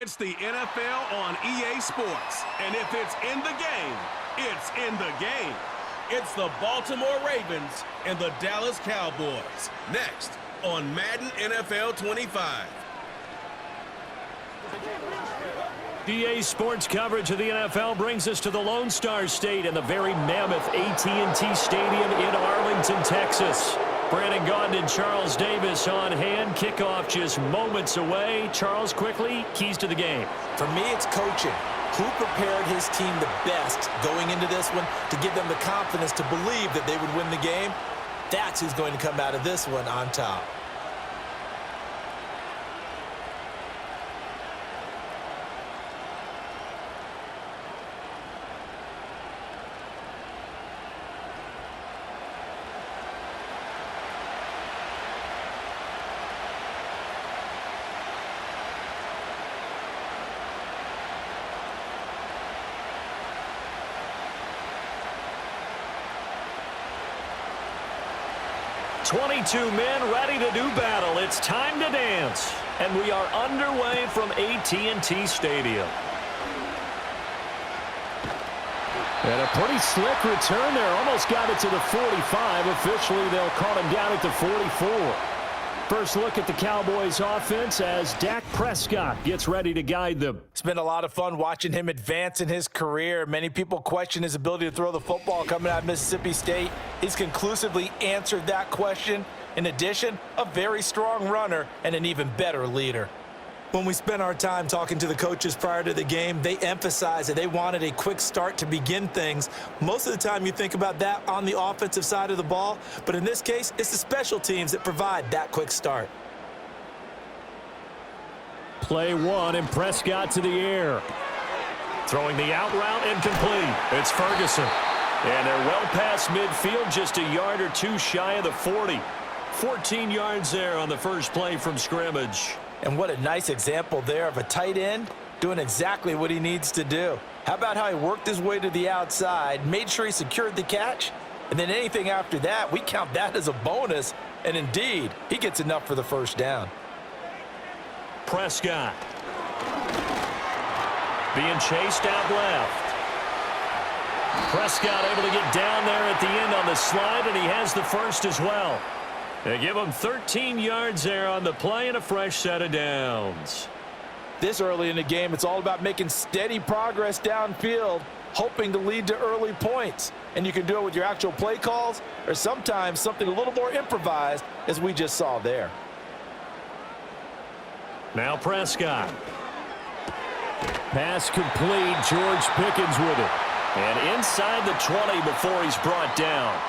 It's the NFL on EA Sports, and if it's in the game, it's in the game. It's the Baltimore Ravens and the Dallas Cowboys. Next on Madden NFL 25. EA Sports coverage of the NFL brings us to the Lone Star State and the very mammoth AT&T Stadium in Arlington, Texas. Brandon Gaudin and Charles Davis on hand. Kickoff just moments away. Charles, quickly, keys to the game. For me, it's coaching. Who prepared his team the best going into this one to give them the confidence to believe that they would win the game? That's who's going to come out of this one on top. .22 men ready to do battle. It's time to dance. And we are underway from AT&T Stadium. And a pretty slick return there. Almost got it to the 45. Officially, they'll call him down at the 44. First look at the Cowboys offense as Dak Prescott gets ready to guide them. It's been a lot of fun watching him advance in his career. Many people question his ability to throw the football coming out of Mississippi State. He's conclusively answered that question. In addition, a very strong runner and an even better leader. When we spent our time talking to the coaches prior to the game, they emphasized that they wanted a quick start to begin things. Most of the time you think about that on the offensive side of the ball, but in this case, it's the special teams that provide that quick start. Play one, and Prescott to the air. Throwing the out route incomplete. It's Ferguson. And they're well past midfield, just a yard or two shy of the 40. 14 yards there on the first play from scrimmage. And what a nice example there of a tight end doing exactly what he needs to do. How about how he worked his way to the outside, made sure he secured the catch, and then anything after that, we count that as a bonus. And indeed, he gets enough for the first down. Prescott being chased out left. Prescott able to get down there at the end on the slide, and he has the first as well. They give him 13 yards there on the play and a fresh set of downs. This early in the game, it's all about making steady progress downfield, hoping to lead to early points. And you can do it with your actual play calls or sometimes something a little more improvised, as we just saw there. Now Prescott. Pass complete. George Pickens with it. And inside the 20 before he's brought down.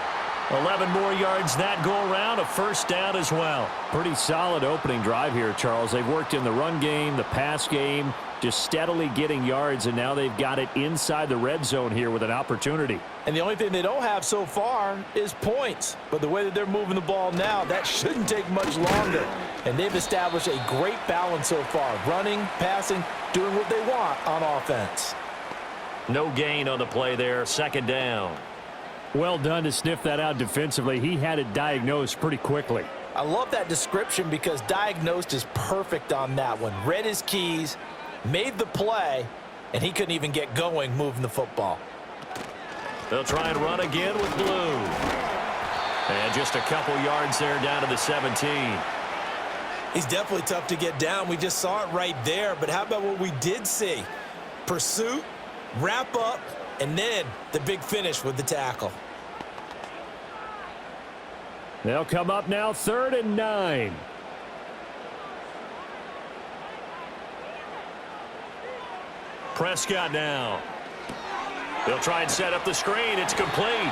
11 more yards that go around, a first down as well. Pretty solid opening drive here, Charles. They've worked in the run game, the pass game, just steadily getting yards, and now they've got it inside the red zone here with an opportunity. And the only thing they don't have so far is points. But the way that they're moving the ball now, that shouldn't take much longer. And they've established a great balance so far, running, passing, doing what they want on offense. No gain on the play there, second down. Well done to sniff that out defensively. He had it diagnosed pretty quickly. I love that description because diagnosed is perfect on that one. Read his keys, made the play, and he couldn't even get going moving the football. They'll try and run again with Blue. And just a couple yards there down to the 17. He's definitely tough to get down. We just saw it right there. But how about what we did see? Pursuit, wrap up, and then the big finish with the tackle. They'll come up now, 3rd and 9. Prescott now. They'll try and set up the screen. It's complete.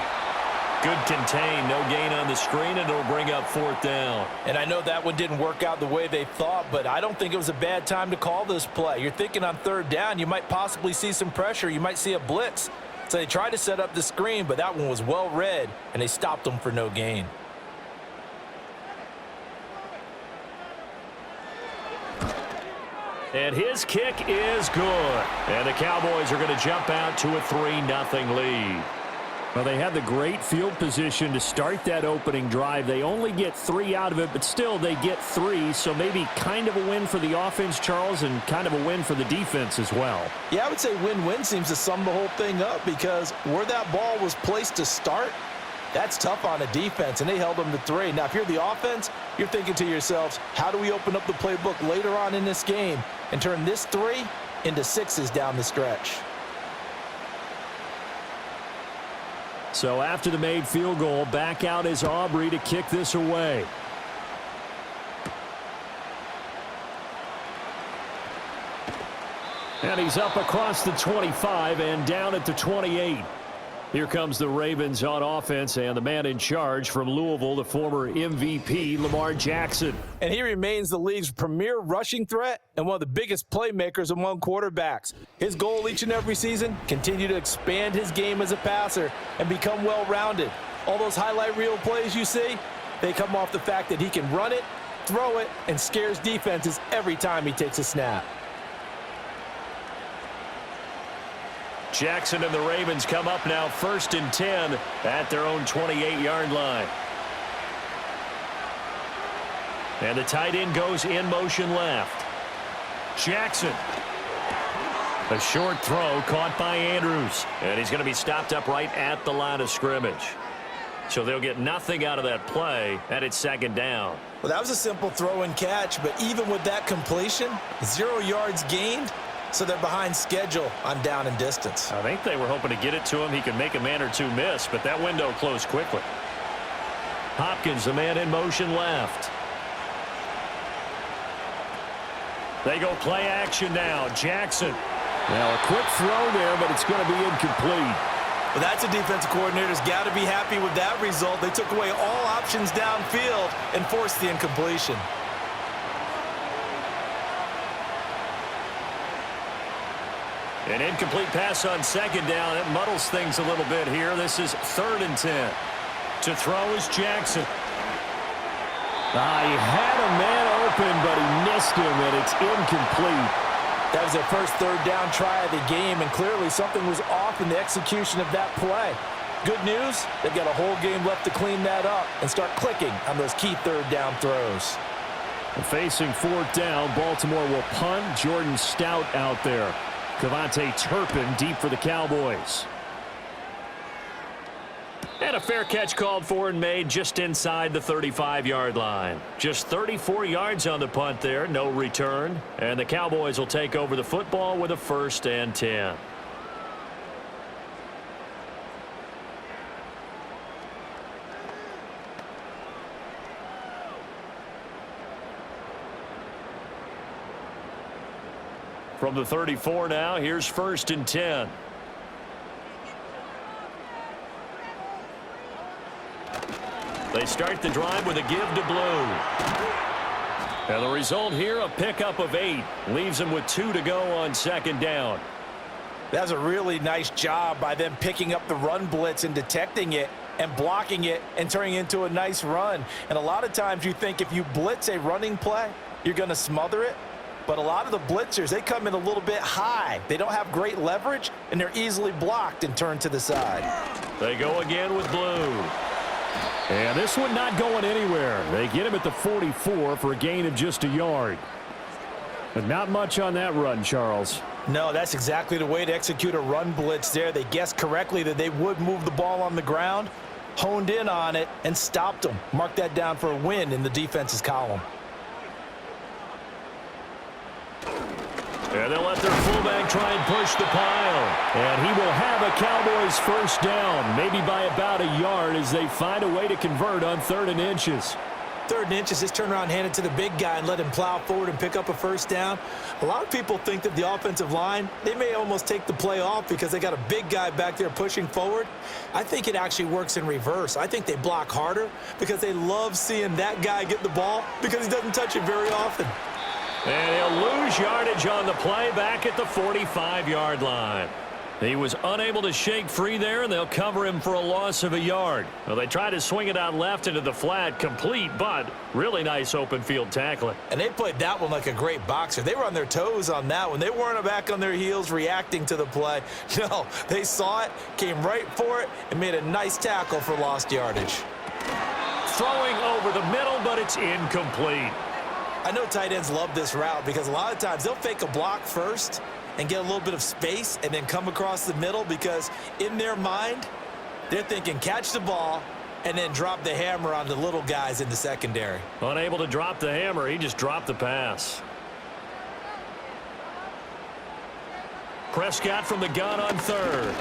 Good contain. No gain on the screen, and it'll bring up 4th down. And I know that one didn't work out the way they thought, but I don't think it was a bad time to call this play. You're thinking on 3rd down, you might possibly see some pressure. You might see a blitz. So they tried to set up the screen, but that one was well read, and they stopped them for no gain. And his kick is good. And the Cowboys are going to jump out to a 3-0 lead. Well, they had the great field position to start that opening drive. They only get 3 out of it, but still they get 3, so maybe kind of a win for the offense, Charles, and kind of a win for the defense as well. Yeah, I would say win-win seems to sum the whole thing up because where that ball was placed to start, that's tough on a defense, and they held them to 3. Now, if you're the offense, you're thinking to yourselves, how do we open up the playbook later on in this game and turn this 3 into 6s down the stretch? So after the made field goal, back out is Aubrey to kick this away. And he's up across the 25 and down at the 28. Here comes the Ravens on offense, and the man in charge from Louisville, the former MVP, Lamar Jackson. And he remains the league's premier rushing threat and one of the biggest playmakers among quarterbacks. His goal each and every season, continue to expand his game as a passer and become well-rounded. All those highlight reel plays you see, they come off the fact that he can run it, throw it, and scares defenses every time he takes a snap. Jackson and the Ravens come up now 1st and 10 at their own 28-yard line. And the tight end goes in motion left. Jackson. A short throw caught by Andrews. And he's going to be stopped up right at the line of scrimmage. So they'll get nothing out of that play, and it's 2nd down. Well, that was a simple throw and catch, but even with that completion, 0 yards gained. So they're behind schedule on down and distance. I think they were hoping to get it to him. He could make a man or two miss, but that window closed quickly. Hopkins, the man in motion left. They go play action now. Jackson. Now a quick throw there, but it's going to be incomplete. Well, that's a defensive coordinator's got to be happy with that result. They took away all options downfield and forced the incompletion. An incomplete pass on 2nd down. It muddles things a little bit here. This is 3rd and 10. To throw is Jackson. He had a man open, but he missed him, and it's incomplete. That was their first 3rd down try of the game, and clearly something was off in the execution of that play. Good news, they've got a whole game left to clean that up and start clicking on those key 3rd down throws. Facing 4th down, Baltimore will punt. Jordan Stout out there. Cavante Turpin deep for the Cowboys. And a fair catch called for and made just inside the 35-yard line. Just 34 yards on the punt there, no return. And the Cowboys will take over the football with a 1st and 10. From the 34 now, here's 1st and 10. They start the drive with a give to Blue. And the result here, a pickup of 8. Leaves them with 2 to go on 2nd down. That's a really nice job by them picking up the run blitz and detecting it and blocking it and turning it into a nice run. And a lot of times you think if you blitz a running play, you're going to smother it. But a lot of the blitzers, they come in a little bit high. They don't have great leverage, and they're easily blocked and turned to the side. They go again with Blue. And this one not going anywhere. They get him at the 44 for a gain of just a yard. But not much on that run, Charles. No, that's exactly the way to execute a run blitz there. They guessed correctly that they would move the ball on the ground, honed in on it, and stopped them. Mark that down for a win in the defense's column. And they'll let their fullback try and push the pile. And he will have a Cowboys 1st down, maybe by about a yard as they find a way to convert on 3rd and inches. 3rd and inches, just turn around, hand it to the big guy and let him plow forward and pick up a 1st down. A lot of people think that the offensive line, they may almost take the play off because they got a big guy back there pushing forward. I think it actually works in reverse. I think they block harder because they love seeing that guy get the ball because he doesn't touch it very often. And he'll lose yardage on the play back at the 45-yard line. He was unable to shake free there, and they'll cover him for a loss of a yard. Well, they try to swing it out left into the flat, complete, but really nice open field tackling. And they played that one like a great boxer. They were on their toes on that one. They weren't back on their heels reacting to the play. No, they saw it, came right for it, and made a nice tackle for lost yardage. Throwing over the middle, but it's incomplete. I know tight ends love this route because a lot of times they'll fake a block first and get a little bit of space and then come across the middle because in their mind, they're thinking catch the ball and then drop the hammer on the little guys in the secondary. Unable to drop the hammer, he just dropped the pass. Prescott from the gun on third.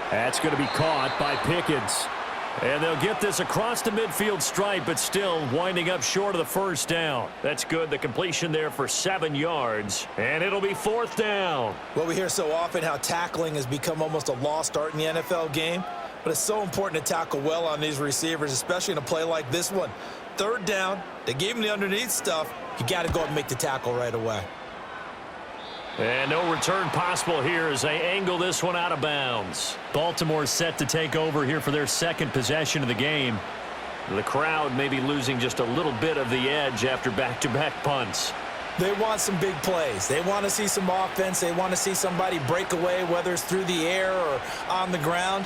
That's going to be caught by Pickens. And they'll get this across the midfield stripe, but still winding up short of the first down. That's good. The completion there for 7 yards. And it'll be 4th down. Well, we hear so often how tackling has become almost a lost art in the NFL game. But it's so important to tackle well on these receivers, especially in a play like this one. 3rd down, they gave him the underneath stuff. You got to go and make the tackle right away. And no return possible here as they angle this one out of bounds. Baltimore set to take over here for their 2nd possession of the game. The crowd may be losing just a little bit of the edge after back-to-back punts. They want some big plays. They want to see some offense. They want to see somebody break away, whether it's through the air or on the ground.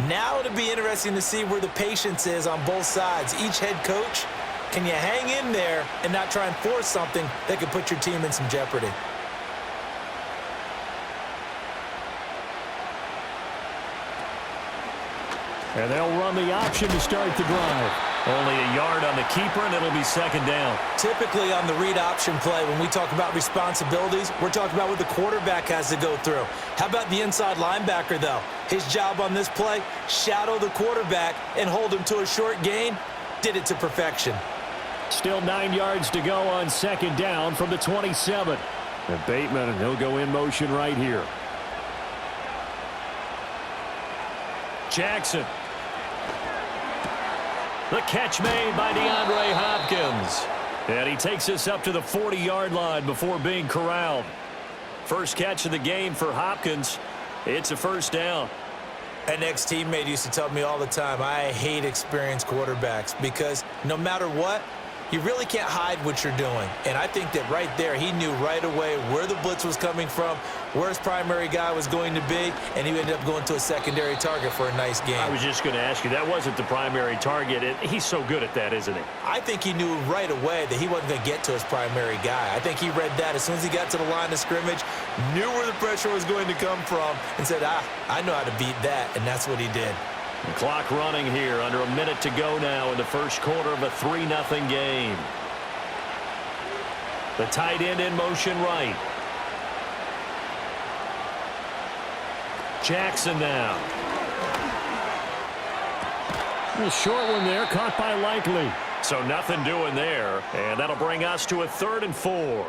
Now it'll be interesting to see where the patience is on both sides. Each head coach, can you hang in there and not try and force something that could put your team in some jeopardy? And they'll run the option to start the drive. Only a yard on the keeper, and it'll be 2nd down. Typically on the read option play, when we talk about responsibilities, we're talking about what the quarterback has to go through. How about the inside linebacker, though? His job on this play, shadow the quarterback and hold him to a short gain. Did it to perfection. Still 9 yards to go on 2nd down from the 27. And Bateman, and he'll go in motion right here. Jackson. The catch made by DeAndre Hopkins. And he takes us up to the 40-yard line before being corralled. First catch of the game for Hopkins. It's a 1st down. An ex-teammate used to tell me all the time, I hate experienced quarterbacks because no matter what, you really can't hide what you're doing. And I think that right there, he knew right away where the blitz was coming from, where his primary guy was going to be, and he ended up going to a secondary target for a nice game. I was just going to ask you, that wasn't the primary target. He's so good at that, isn't he? I think he knew right away that he wasn't going to get to his primary guy. I think he read that as soon as he got to the line of scrimmage, knew where the pressure was going to come from, and said, I know how to beat that, and that's what he did. The clock running here, under a minute to go now in the first quarter of a 3-0 game. The tight end in motion right. Jackson now. A short one there, caught by Likely. So nothing doing there, and that'll bring us to a 3rd and 4.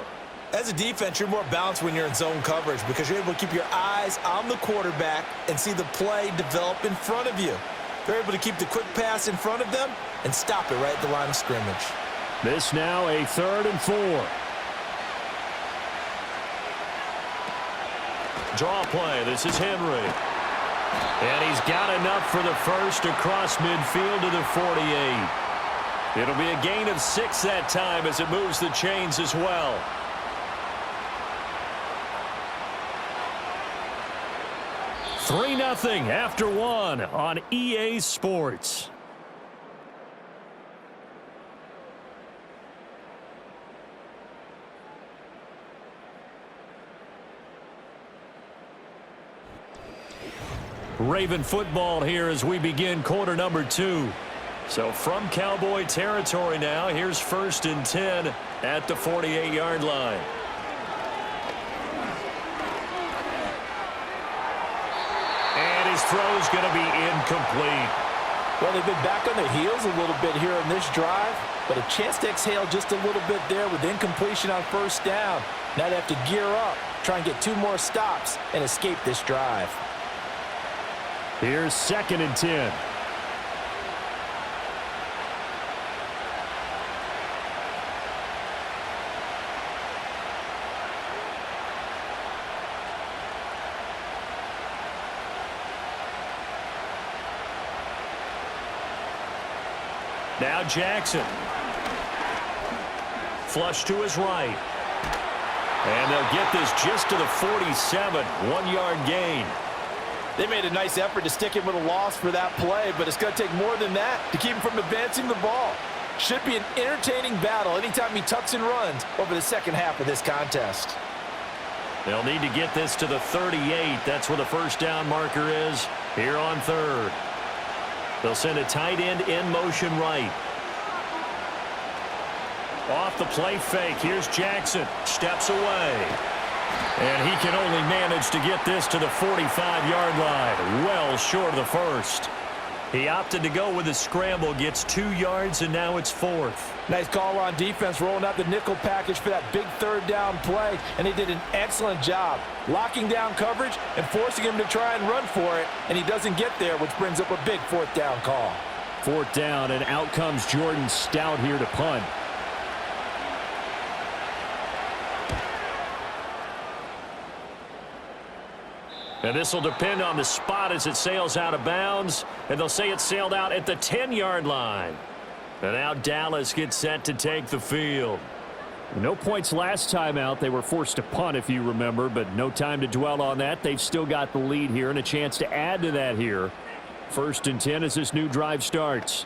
As a defense, you're more balanced when you're in zone coverage because you're able to keep your eyes on the quarterback and see the play develop in front of you. They're able to keep the quick pass in front of them and stop it right at the line of scrimmage. This now a 3rd and 4. Draw play. This is Henry. And he's got enough for the first across midfield to the 48. It'll be a gain of 6 that time as it moves the chains as well. 3-0 after 1 on EA Sports. Raven football here as we begin quarter number 2. So from Cowboy territory now, here's 1st and 10 at the 48-yard line. And his throw is going to be incomplete. Well, they've been back on their heels a little bit here on this drive, but a chance to exhale just a little bit there with incompletion on 1st down. Now they have to gear up, try and get 2 more stops and escape this drive. Here's 2nd and 10. Now Jackson. Flush to his right. And they'll get this just to the 47, 1-yard gain. They made a nice effort to stick him with a loss for that play, but it's going to take more than that to keep him from advancing the ball. Should be an entertaining battle anytime he tucks and runs over the second half of this contest. They'll need to get this to the 38. That's where the first down marker is here on third. They'll send a tight end in motion right. Off the play fake. Here's Jackson. Steps away. And he can only manage to get this to the 45-yard line. Well short of the first. He opted to go with a scramble. Gets 2 yards, and now it's fourth. Nice call on defense, rolling out the nickel package for that big third down play. And they did an excellent job locking down coverage and forcing him to try and run for it. And he doesn't get there, which brings up a big fourth down call. Fourth down, and out comes Jordan Stout here to punt. And this will depend on the spot as it sails out of bounds. And they'll say it sailed out at the 10-yard line. And now Dallas gets set to take the field. No points last time out. They were forced to punt, if you remember, but no time to dwell on that. They've still got the lead here and a chance to add to that here. 1st and 10 as this new drive starts.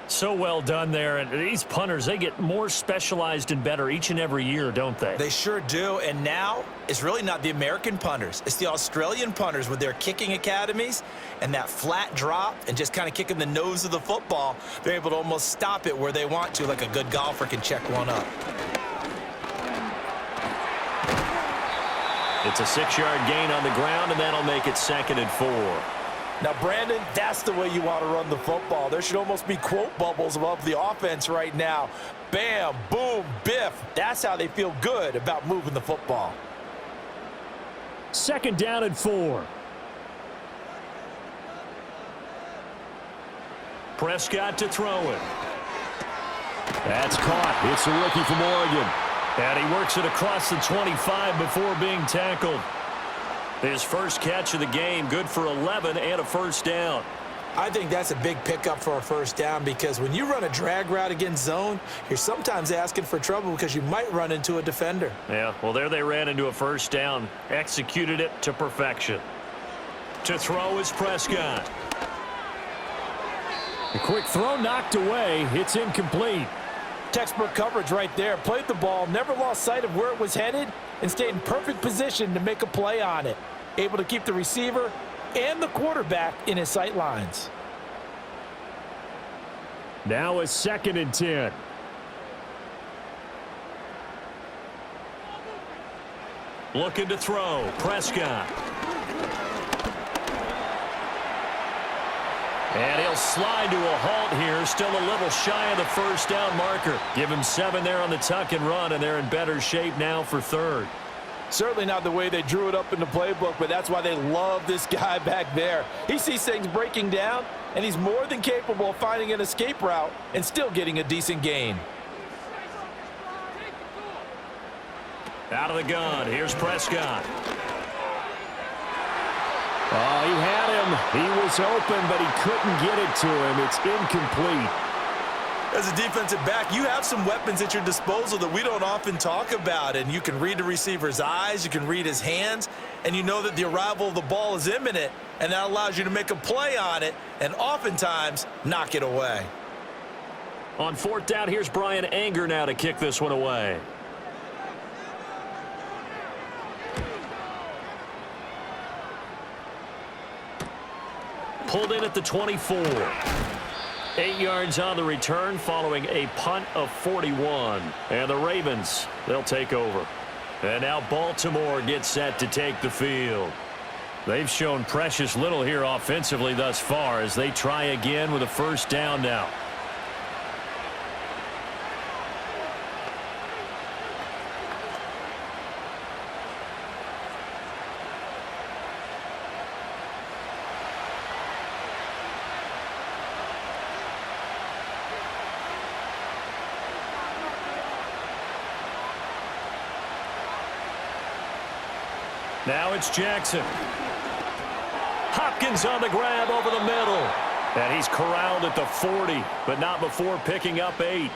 So well done there. And these punters, they get more specialized and better each and every year, don't they? They sure do. And now it's really not the American punters. It's the Australian punters with their kicking academies and that flat drop and just kind of kicking the nose of the football. They're able to almost stop it where they want to, like a good golfer can check one up. It's a 6-yard gain on the ground, and that'll make it 2nd and 4. Now, Brandon, that's the way you want to run the football. There should almost be quote bubbles above the offense right now. Bam, boom, biff. That's how they feel good about moving the football. 2nd down and 4. Prescott to throw it. That's caught. It's a rookie from Oregon. And he works it across the 25 before being tackled. His first catch of the game, good for 11 and a first down. I think that's a big pickup for a first down because when you run a drag route against zone, you're sometimes asking for trouble because you might run into a defender. Yeah, well, there they ran into a first down, executed it to perfection. To throw is Prescott. A quick throw knocked away. It's incomplete. Textbook coverage right there. Played the ball, never lost sight of where it was headed, and stayed in perfect position to make a play on it. Able to keep the receiver and the quarterback in his sight lines. Now a 2nd and 10. Looking to throw. Prescott. And he'll slide to a halt here. Still a little shy of the first down marker. Give him 7 there on the tuck and run, and they're in better shape now for 3rd. Certainly not the way they drew it up in the playbook, but that's why they love this guy back there. He sees things breaking down, and he's more than capable of finding an escape route and still getting a decent gain. Out of the gun. Here's Prescott. Oh, he had him. He was open, but he couldn't get it to him. It's incomplete. As a defensive back, you have some weapons at your disposal that we don't often talk about, and you can read the receiver's eyes, you can read his hands, and you know that the arrival of the ball is imminent, and that allows you to make a play on it and oftentimes knock it away. On 4th down, here's Brian Anger now to kick this one away. Pulled in at the 24. 8 yards on the return following a punt of 41. And the Ravens, they'll take over. And now Baltimore gets set to take the field. They've shown precious little here offensively thus far as they try again with a first down now. Now it's Jackson. Hopkins on the grab over the middle. And he's corralled at the 40, but not before picking up 8.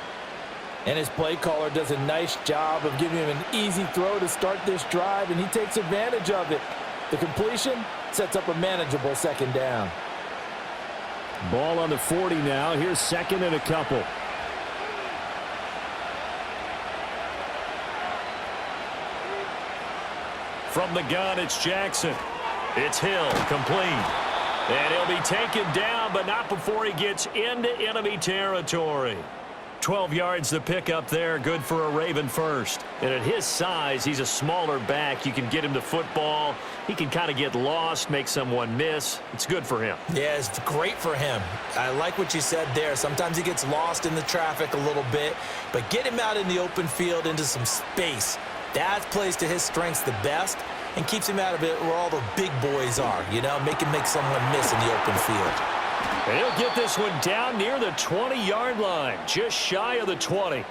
And his play caller does a nice job of giving him an easy throw to start this drive, and he takes advantage of it. The completion sets up a manageable second down. Ball on the 40 now. Here's second and a couple. From the gun, it's Jackson. It's Hill, complete. And he'll be taken down, but not before he gets into enemy territory. 12 yards to pick up there, good for a Raven first. And at his size, he's a smaller back. You can get him the football. He can kind of get lost, make someone miss. It's good for him. Yeah, it's great for him. I like what you said there. Sometimes he gets lost in the traffic a little bit, but get him out in the open field into some space. That plays to his strengths the best and keeps him out of it where all the big boys are, you know, make him make someone miss in the open field. And he'll get this one down near the 20-yard line, just shy of the 20.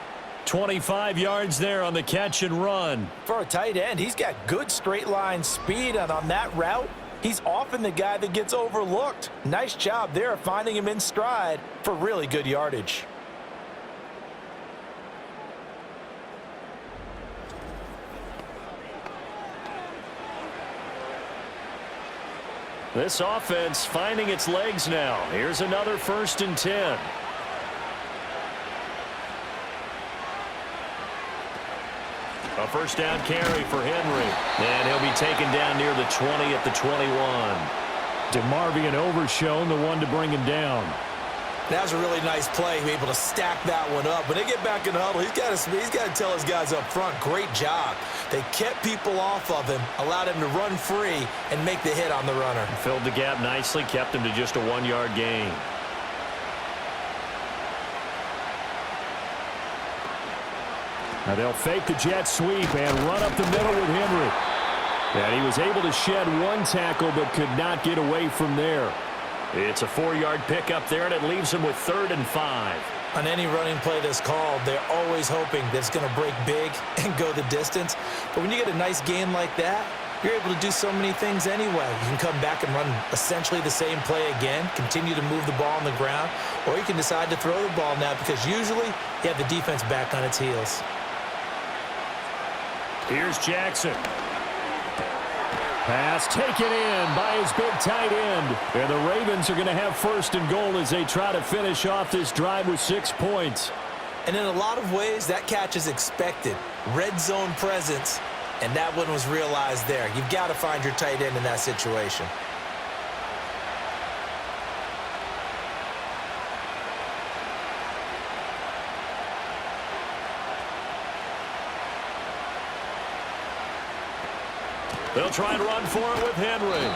25 yards there on the catch and run. For a tight end, he's got good straight line speed, and on that route, he's often the guy that gets overlooked. Nice job there finding him in stride for really good yardage. This offense finding its legs now. Here's another 1st and 10. A first down carry for Henry. And he'll be taken down near the 20 at the 21. DeMarvion Overshown, the one to bring him down. That was a really nice play, able to stack that one up. When they get back in the huddle, he's got to tell his guys up front, great job. They kept people off of him, allowed him to run free and make the hit on the runner. Filled the gap nicely, kept him to just a 1-yard gain. Now they'll fake the jet sweep and run up the middle with Henry. And he was able to shed one tackle but could not get away from there. It's a 4-yard pickup there, and it leaves him with 3rd and 5. On any running play that's called, they're always hoping that it's going to break big and go the distance. But when you get a nice gain like that, you're able to do so many things anyway. You can come back and run essentially the same play again, continue to move the ball on the ground, or you can decide to throw the ball now because usually you have the defense back on its heels. Here's Jackson. Pass taken in by his big tight end. And the Ravens are going to have 1st and goal as they try to finish off this drive with 6 points. And in a lot of ways, that catch is expected. Red zone presence, and that one was realized there. You've got to find your tight end in that situation. They'll try and run for it with Henry.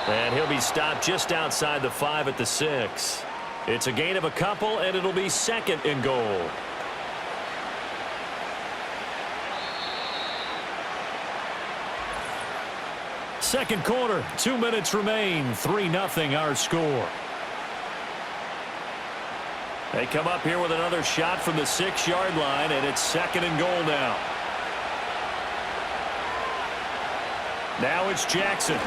And he'll be stopped just outside the 5 at the 6. It's a gain of a couple, and it'll be 2nd and goal. Second quarter, 2 minutes remain. 3-0 our score. They come up here with another shot from the 6-yard line, and it's 2nd and goal now. Now it's Jackson.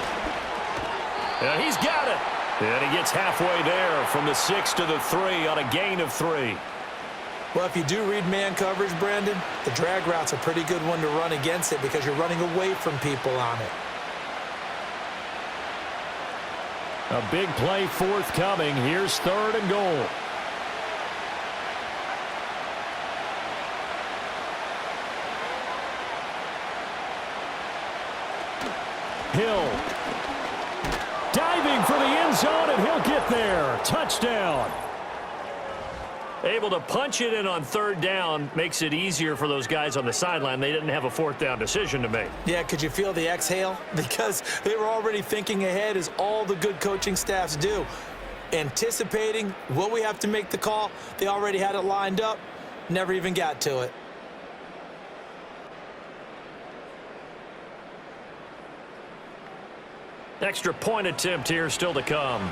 And he's got it. And he gets halfway there from the 6 to the 3 on a gain of 3. Well, if you do read man coverage, Brandon, the drag route's a pretty good one to run against it because you're running away from people on it. A big play forthcoming. Here's 3rd and goal. Hill diving for the end zone, and he'll get there. Touchdown. Able to punch it in on 3rd down makes it easier for those guys on the sideline. They didn't have a 4th down decision to make. Yeah, could you feel the exhale? Because they were already thinking ahead, as all the good coaching staffs do. Anticipating, will we have to make the call? They already had it lined up, never even got to it. Extra point attempt here still to come.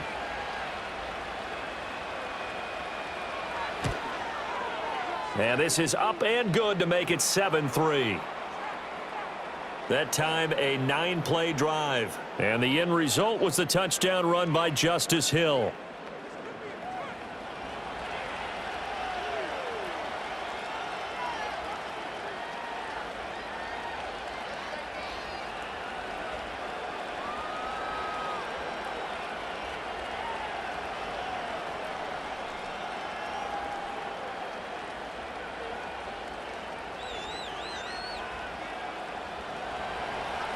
And this is up and good to make it 7-3. That time a 9-play drive. And the end result was the touchdown run by Justice Hill.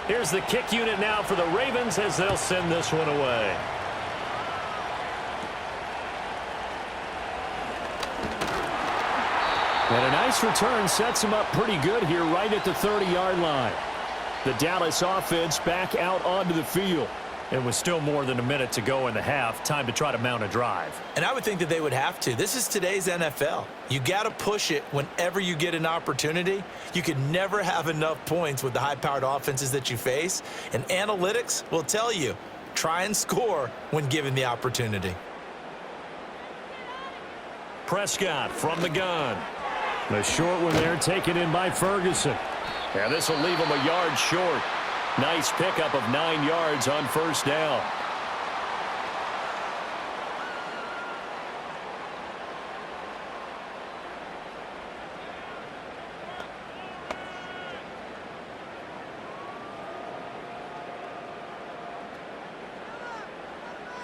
Here's the kick unit now for the Ravens as they'll send this one away. And a nice return sets him up pretty good here right at the 30-yard line. The Dallas offense back out onto the field. And with still more than a minute to go in the half, time to try to mount a drive. And I would think that they would have to. This is today's NFL. You got to push it whenever you get an opportunity. You can never have enough points with the high-powered offenses that you face. And analytics will tell you, try and score when given the opportunity. Prescott from the gun. The short one there taken in by Ferguson. And this will leave him a yard short. Nice pickup of 9 yards on first down.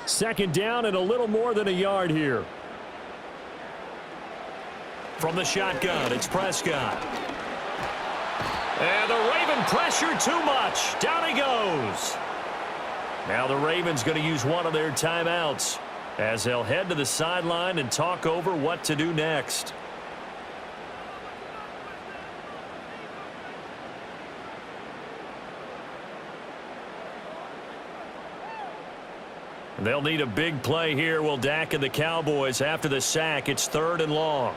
Second down and a little more than a yard here. From the shotgun, it's Prescott. And the Raven pressure too much. Down he goes. Now the Ravens going to use one of their timeouts as they'll head to the sideline and talk over what to do next. They'll need a big play here, will Dak and the Cowboys. After the sack, it's 3rd and long.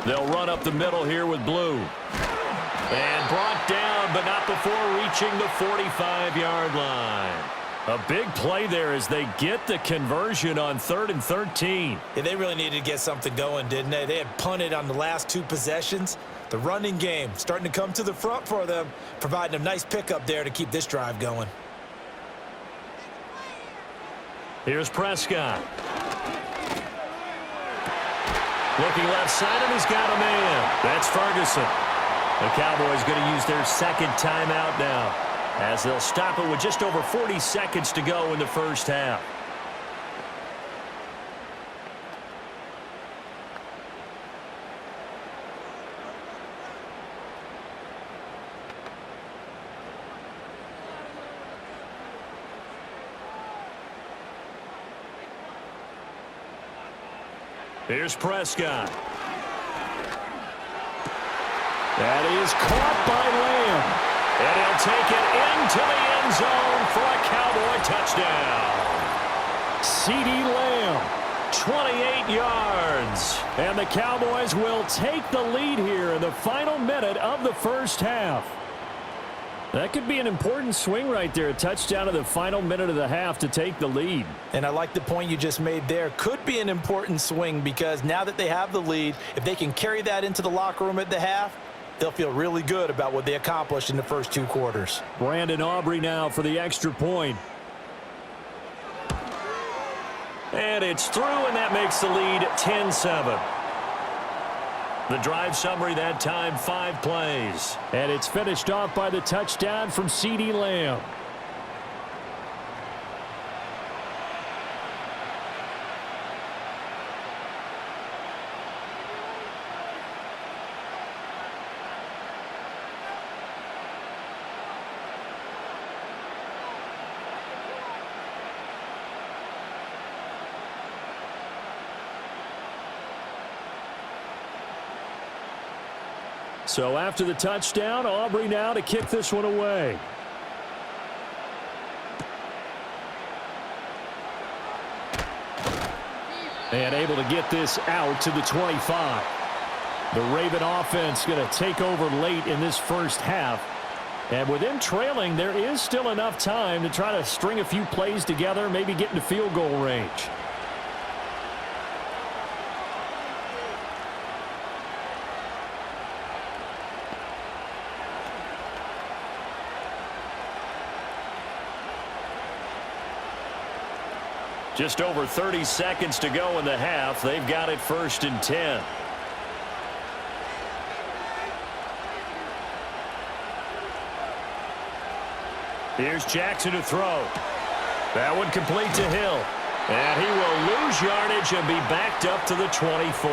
They'll run up the middle here with Blue. And brought down, but not before reaching the 45-yard line. A big play there as they get the conversion on 3rd and 13. Yeah, they really needed to get something going, didn't they? They had punted on the last 2 possessions. The running game starting to come to the front for them, providing a nice pickup there to keep this drive going. Here's Prescott. Looking left side, and he's got a man. That's Ferguson. The Cowboys going to use their second timeout now as they'll stop it with just over 40 seconds to go in the first half. Here's Prescott. That is caught by Lamb. And he'll take it into the end zone for a Cowboy touchdown. CeeDee Lamb, 28 yards. And the Cowboys will take the lead here in the final minute of the first half. That could be an important swing right there. A touchdown in the final minute of the half to take the lead. And I like the point you just made there. Could be an important swing because now that they have the lead, if they can carry that into the locker room at the half, they'll feel really good about what they accomplished in the first 2 quarters. Brandon Aubrey now for the extra point. And it's through, and that makes the lead 10-7. The drive summary that time, 5 plays. And it's finished off by the touchdown from CeeDee Lamb. So after the touchdown, Aubrey now to kick this one away. And able to get this out to the 25. The Raven offense going to take over late in this first half. And with them trailing, there is still enough time to try to string a few plays together, maybe get into field goal range. Just over 30 seconds to go in the half. They've got it 1st and 10. Here's Jackson to throw. That one complete to Hill. And he will lose yardage and be backed up to the 24.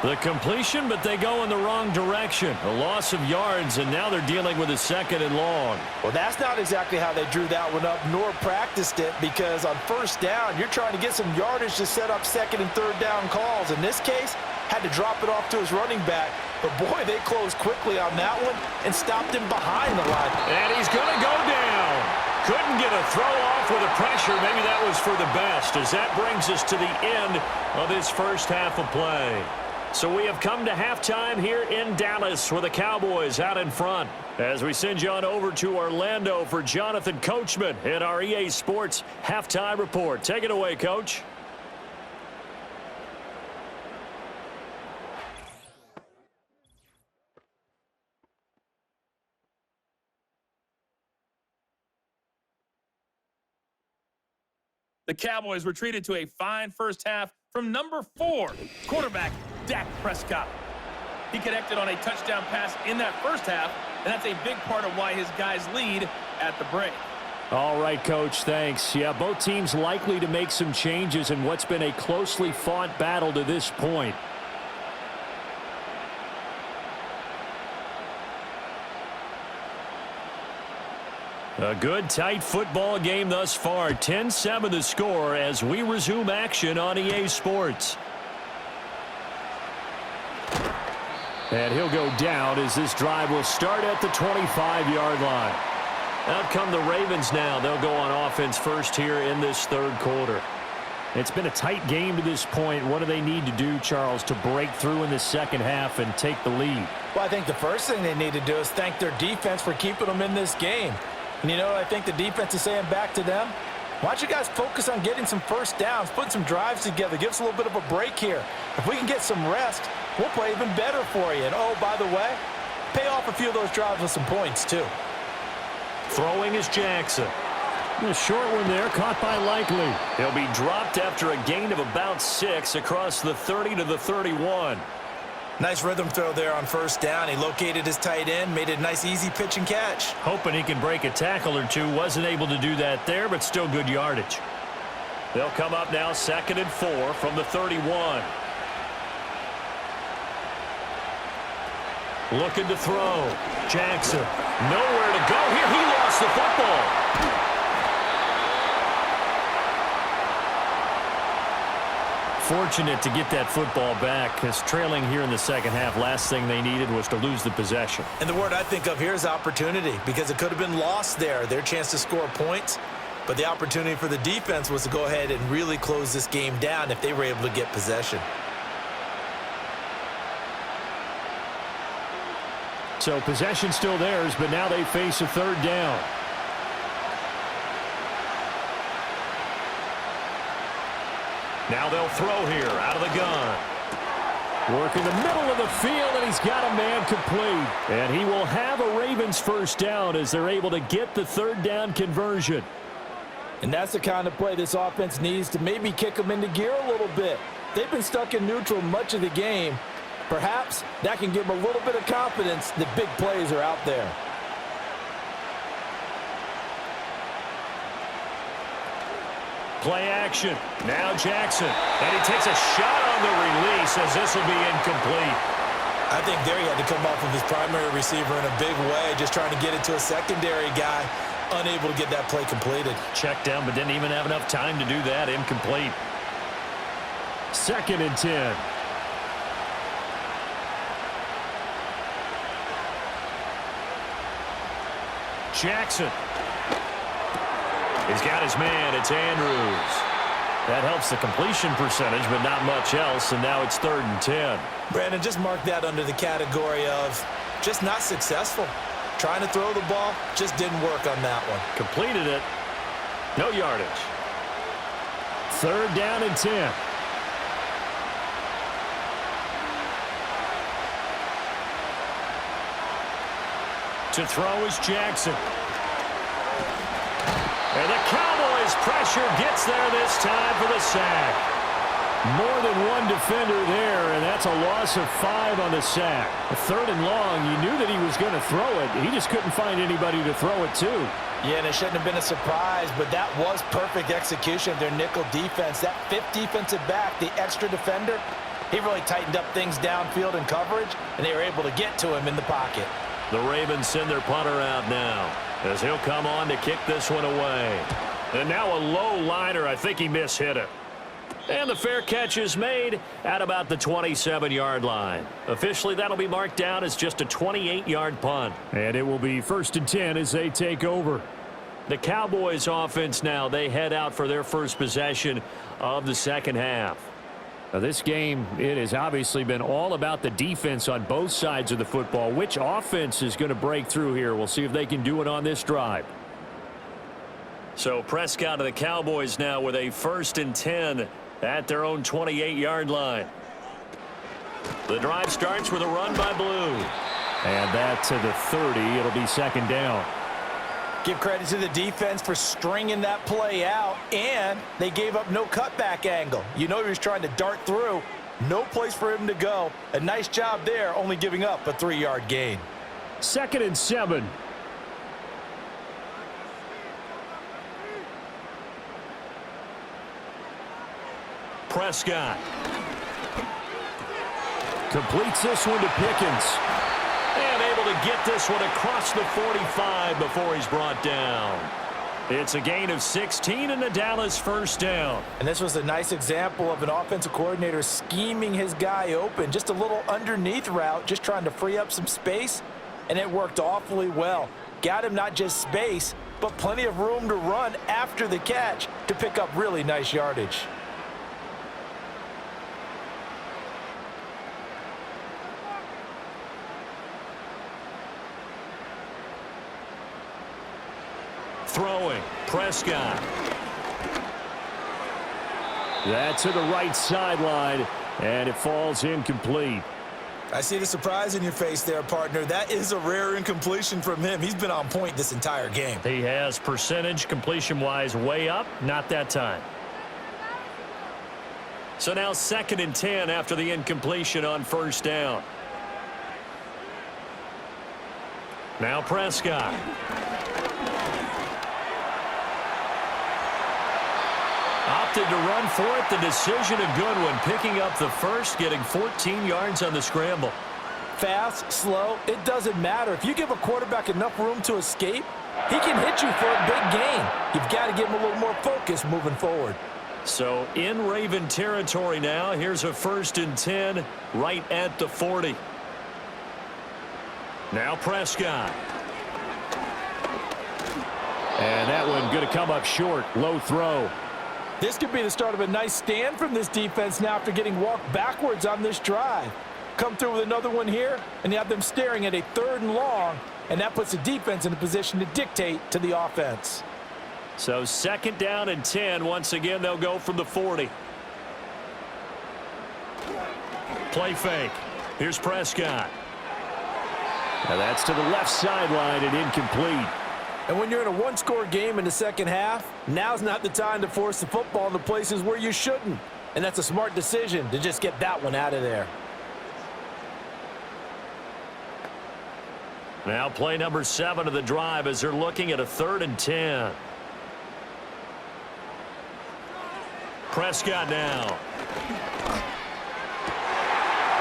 The completion, but they go in the wrong direction. A loss of yards, and now they're dealing with a 2nd and long. Well, that's not exactly how they drew that one up, nor practiced it, because on 1st down, you're trying to get some yardage to set up 2nd and 3rd down calls. In this case, had to drop it off to his running back. But, boy, they closed quickly on that one and stopped him behind the line. And he's going to go down. Couldn't get a throw off with the pressure. Maybe that was for the best, as that brings us to the end of this first half of play. So we have come to halftime here in Dallas with the Cowboys out in front. As we send you on over to Orlando for Jonathan Coachman in our EA Sports Halftime Report. Take it away, Coach. The Cowboys were treated to a fine first half from number 4, quarterback Dak Prescott. He connected on a touchdown pass in that first half, and that's a big part of why his guys lead at the break. All right, Coach, thanks. Yeah, both teams likely to make some changes in what's been a closely fought battle to this point. A good, tight football game thus far. 10-7 the score as we resume action on EA Sports. And he'll go down as this drive will start at the 25-yard line. Out come the Ravens now. They'll go on offense first here in this 3rd quarter. It's been a tight game to this point. What do they need to do, Charles, to break through in the 2nd half and take the lead? Well, I think the first thing they need to do is thank their defense for keeping them in this game. And you know what I think the defense is saying back to them? Why don't you guys focus on getting some first downs, putting some drives together, give us a little bit of a break here. If we can get some rest, we'll play even better for you. And, oh, by the way, pay off a few of those drives with some points, too. Throwing is Jackson. A short one there, caught by Likely. He'll be dropped after a gain of about 6 across the 30 to the 31. Nice rhythm throw there on 1st down. He located his tight end, made it a nice, easy pitch and catch. Hoping he can break a tackle or two. Wasn't able to do that there, but still good yardage. They'll come up now 2nd and 4 from the 31. Looking to throw. Jackson. Nowhere to go here. He lost the football. Fortunate to get that football back, because trailing here in the 2nd half, last thing they needed was to lose the possession. And the word I think of here is opportunity, because it could have been lost there, their chance to score points. But the opportunity for the defense was to go ahead and really close this game down if they were able to get possession. So possession still theirs, but now they face a 3rd down. Now they'll throw here out of the gun. Work in the middle of the field, and he's got a man complete. And he will have a Ravens 1st down as they're able to get the 3rd down conversion. And that's the kind of play this offense needs to maybe kick them into gear a little bit. They've been stuck in neutral much of the game. Perhaps that can give them a little bit of confidence that big plays are out there. Play action. Now Jackson. And he takes a shot on the release as this will be incomplete. I think there he had to come off of his primary receiver in a big way, just trying to get it to a secondary guy, unable to get that play completed. Checked down, but didn't even have enough time to do that. Incomplete. 2nd and 10. Jackson. He's got his man. It's Andrews. That helps the completion percentage, but not much else, and now it's 3rd and 10. Brandon, just mark that under the category of just not successful. Trying to throw the ball, just didn't work on that one. Completed it. No yardage. 3rd down and 10. To throw is Jackson. And the Cowboys pressure gets there this time for the sack. More than one defender there, and that's a loss of 5 on the sack. 3rd and long, you knew that he was going to throw it. He just couldn't find anybody to throw it to. Yeah, and it shouldn't have been a surprise, but that was perfect execution of their nickel defense. That 5th defensive back, the extra defender, He really tightened up things downfield in coverage, and they were able to get to him in the pocket. The Ravens send their punter out now as he'll come on to kick this one away. And now a low liner. I think he mishit it. And the fair catch is made at about the 27-yard line. Officially, that'll be marked down as just a 28-yard punt. And it will be 1st and 10 as they take over. The Cowboys offense now, they head out for their first possession of the second half. Now this game, it has obviously been all about the defense on both sides of the football. Which offense is going to break through here? We'll see if they can do it on this drive. So Prescott of the Cowboys now with a 1st and 10 at their own 28-yard line. The drive starts with a run by Blue. And that to the 30. It'll be 2nd down. Give credit to the defense for stringing that play out, and they gave up no cutback angle. You know he was trying to dart through. No place for him to go. A nice job there, only giving up a 3-yard gain. 2nd and 7. Prescott Completes this one to Pickens. and able to get this one across the 45 before he's brought down. It's a gain of 16 and a Dallas 1st down. And this was a nice example of an offensive coordinator scheming his guy open. Just a little underneath route, just trying to free up some space, and it worked awfully well. Got him not just space, but plenty of room to run after the catch to pick up really nice yardage. Throwing, Prescott. That's to the right sideline, and it falls incomplete. I see the surprise in your face there, partner. That is a rare incompletion from him. He's been on point this entire game. He has percentage completion-wise way up, not that time. So now 2nd and 10 after the incompletion on 1st down. Now Prescott. Opted to run for it. The decision a good one. Picking up the first, getting 14 yards on the scramble. Fast, slow, it doesn't matter. If you give a quarterback enough room to escape, he can hit you for a big gain. You've got to give him a little more focus moving forward. So in Raven territory now. Here's a 1st and 10 right at the 40. Now Prescott. And that one going to come up short. Low throw. This could be the start of a nice stand from this defense now after getting walked backwards on this drive. Come through with another one here, and you have them staring at a 3rd and long, and that puts the defense in a position to dictate to the offense. So 2nd down and 10. Once again, they'll go from the 40. Play fake. Here's Prescott. Now that's to the left sideline and incomplete. And when you're in a one-score game in the second half, now's not the time to force the football in the places where you shouldn't. And that's a smart decision to just get that one out of there. Now play number 7 of the drive as they're looking at a 3rd and 10. Prescott now.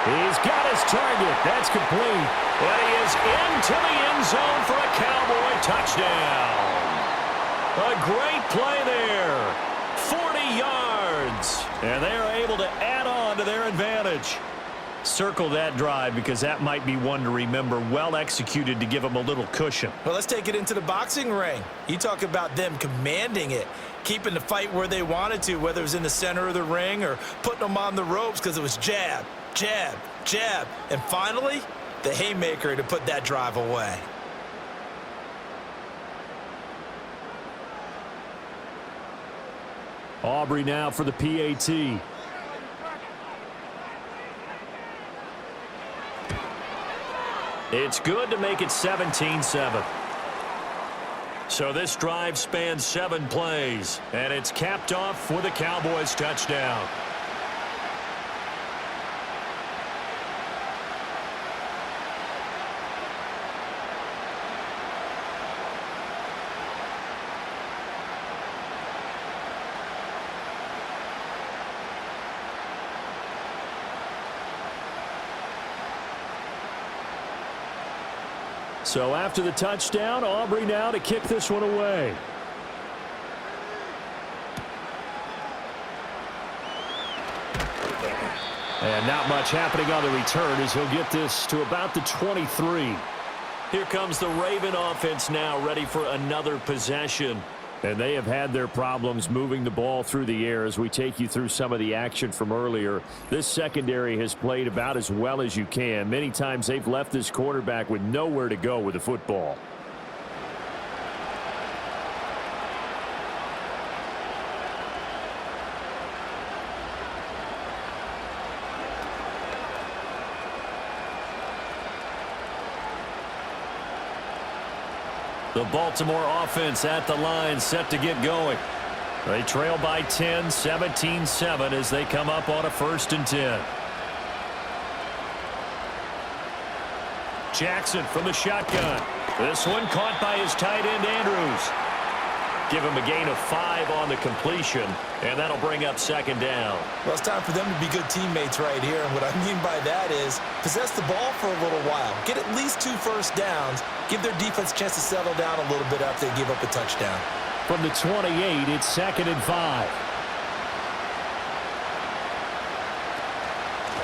He's got his target. That's complete. And he is into the end zone for a Cowboy touchdown. A great play there. 40 yards. And they are able to add on to their advantage. Circle that drive because that might be one to remember. Well executed to give them a little cushion. Well, let's take it into the boxing ring. You talk about them commanding it, keeping the fight where they wanted to, whether it was in the center of the ring or putting them on the ropes because it was jab, jab, jab. And finally, the haymaker to put that drive away. Aubrey now for the PAT. It's good to make it 17-7. So this drive spans 7 plays, and it's capped off with a Cowboys touchdown. So after the touchdown, Aubrey now to kick this one away. And not much happening on the return as he'll get this to about the 23. Here comes the Raven offense now, ready for another possession. And they have had their problems moving the ball through the air as we take you through some of the action from earlier. This secondary has played about as well as you can. Many times they've left this quarterback with nowhere to go with the football. The Baltimore offense at the line, set to get going. They trail by 10, 17-7 as they come up on a 1st and 10. Jackson from the shotgun. This one caught by his tight end, Andrews. Give him a gain of 5 on the completion, and that'll bring up 2nd down. Well, it's time for them to be good teammates right here, and what I mean by that is possess the ball for a little while. Get at least 2 first downs. Give their defense a chance to settle down a little bit after they give up a touchdown. From the 28, it's 2nd and 5.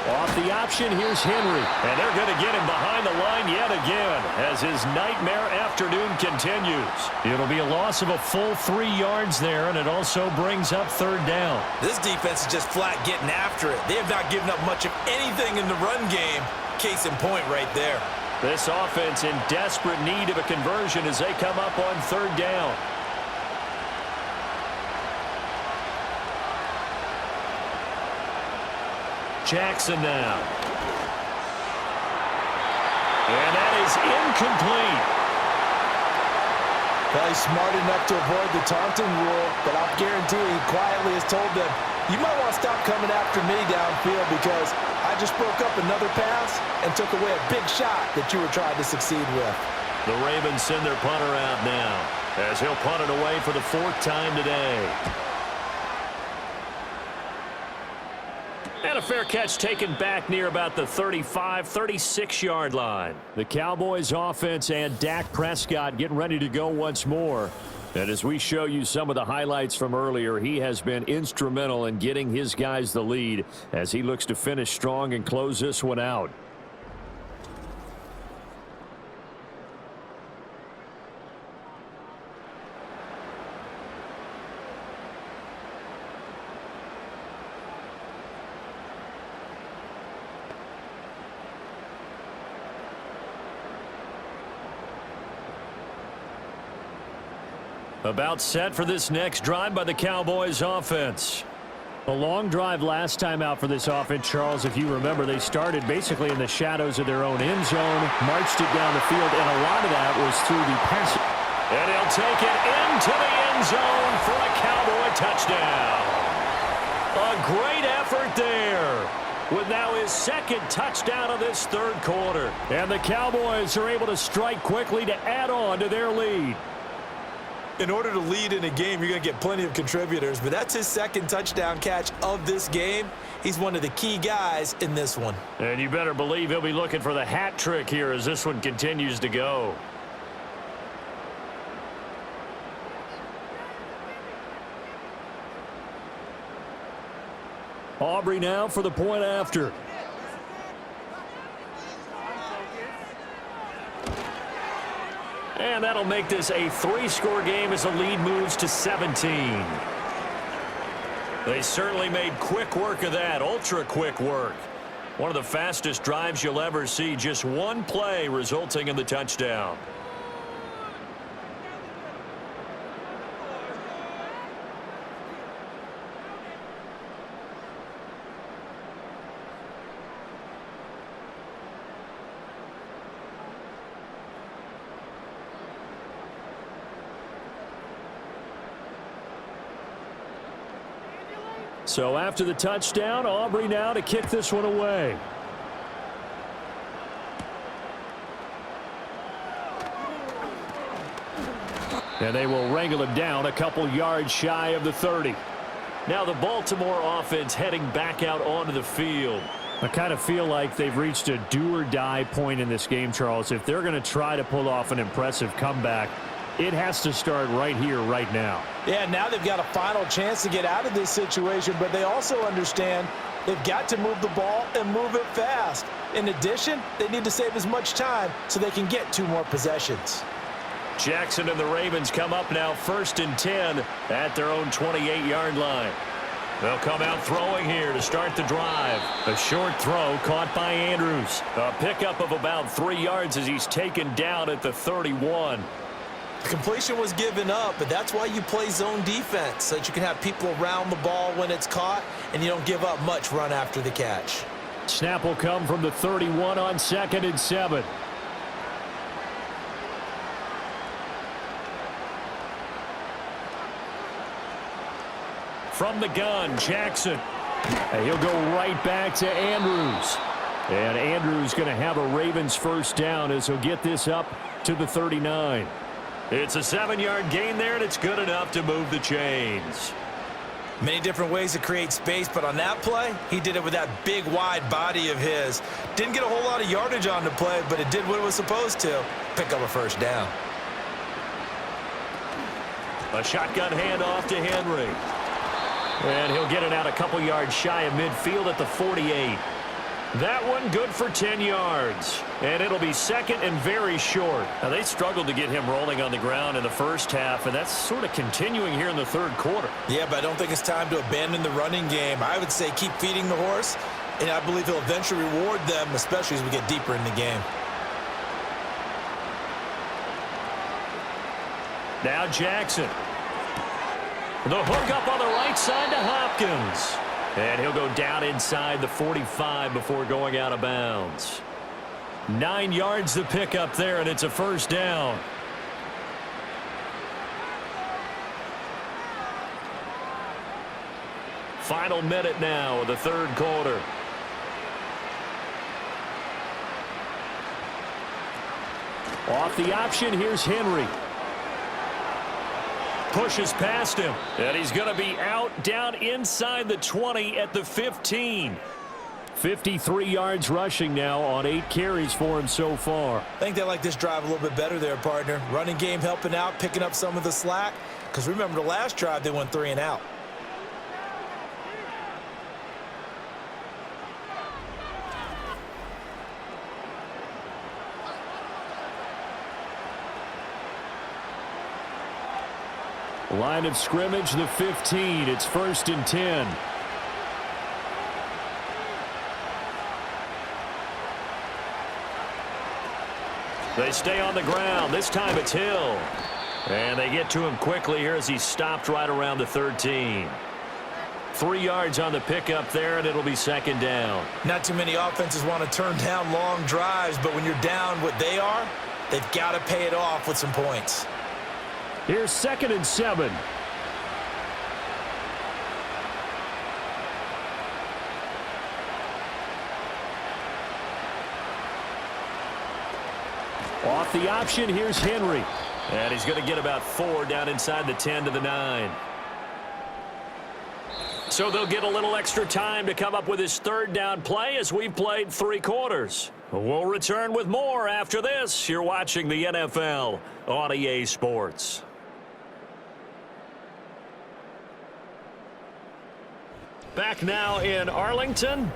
Off the option, here's Henry. And they're going to get him behind the line yet again as his nightmare afternoon continues. It'll be a loss of a full 3 yards there, and it also brings up 3rd down. This defense is just flat getting after it. They have not given up much of anything in the run game. Case in point right there. This offense in desperate need of a conversion as they come up on 3rd down. Jackson now. And that is incomplete. Well, he's smart enough to avoid the taunting rule, but I'll guarantee he quietly has told them, you might want to stop coming after me downfield because I just broke up another pass and took away a big shot that you were trying to succeed with. The Ravens send their punter out now as he'll punt it away for the 4th time today. And a fair catch taken back near about the 35, 36-yard line. The Cowboys offense and Dak Prescott getting ready to go once more. And as we show you some of the highlights from earlier, he has been instrumental in getting his guys the lead as he looks to finish strong and close this one out. About set for this next drive by the Cowboys offense. A long drive last time out for this offense, Charles. If you remember, they started basically in the shadows of their own end zone, marched it down the field, and a lot of that was through the pass. And he'll take it into the end zone for a Cowboy touchdown. A great effort there, with now his 2nd touchdown of this 3rd quarter. And the Cowboys are able to strike quickly to add on to their lead. In order to lead in a game, you're going to get plenty of contributors, but that's his 2nd touchdown catch of this game. He's one of the key guys in this one. And you better believe he'll be looking for the hat trick here as this one continues to go. Aubrey now for the point after. And that'll make this a 3-score game as the lead moves to 17. They certainly made quick work of that, ultra quick work. One of the fastest drives you'll ever see, just one play resulting in the touchdown. So after the touchdown, Aubrey now to kick this one away. And they will wrangle him down a couple yards shy of the 30. Now the Baltimore offense heading back out onto the field. I kind of feel like they've reached a do-or-die point in this game, Charles. If they're going to try to pull off an impressive comeback, it has to start right here, right now. Yeah, now they've got a final chance to get out of this situation, but they also understand they've got to move the ball and move it fast. In addition, they need to save as much time so they can get 2 more possessions. Jackson and the Ravens come up now 1st and 10 at their own 28-yard line. They'll come out throwing here to start the drive. A short throw caught by Andrews. A pickup of about 3 yards as he's taken down at the 31. The completion was given up, but that's why you play zone defense, so that you can have people around the ball when it's caught, and you don't give up much run after the catch. Snap will come from the 31 on 2nd and 7. From the gun, Jackson. And he'll go right back to Andrews. And Andrews going to have a Ravens first down as he'll get this up to the 39. It's a 7-yard gain there, and it's good enough to move the chains. Many different ways to create space, but on that play, he did it with that big, wide body of his. Didn't get a whole lot of yardage on the play, but it did what it was supposed to. Pick up a first down. A shotgun handoff to Henry. And he'll get it out a couple yards shy of midfield at the 48. That one good for 10 yards. And it'll be 2nd and very short. Now, they struggled to get him rolling on the ground in the first half, and that's sort of continuing here in the 3rd quarter. Yeah, but I don't think it's time to abandon the running game. I would say keep feeding the horse, and I believe he'll eventually reward them, especially as we get deeper in the game. Now Jackson. The hook up on the right side to Hopkins. And he'll go down inside the 45 before going out of bounds. 9 yards to pick up there, and it's a first down. Final minute now of the 3rd quarter. Off the option, here's Henry. Pushes past him. And he's going to be out down inside the 20 at the 15. 53 yards rushing now on 8 carries for him so far. I think they like this drive a little bit better there, partner. Running game helping out, picking up some of the slack. Because remember, the last drive, they went 3 and out. Line of scrimmage, the 15. It's 1st and 10. They stay on the ground. This time it's Hill. And they get to him quickly here as he stopped right around the 13. 3 yards on the pickup there, and it'll be 2nd down. Not too many offenses want to turn down long drives, but when you're down what they are, they've got to pay it off with some points. Here's 2nd and 7. Off the option, here's Henry. And he's going to get about 4 down inside the 10 to the 9. So they'll get a little extra time to come up with his 3rd down play as we've played 3 quarters. We'll return with more after this. You're watching the NFL on EA Sports. Back now in Arlington.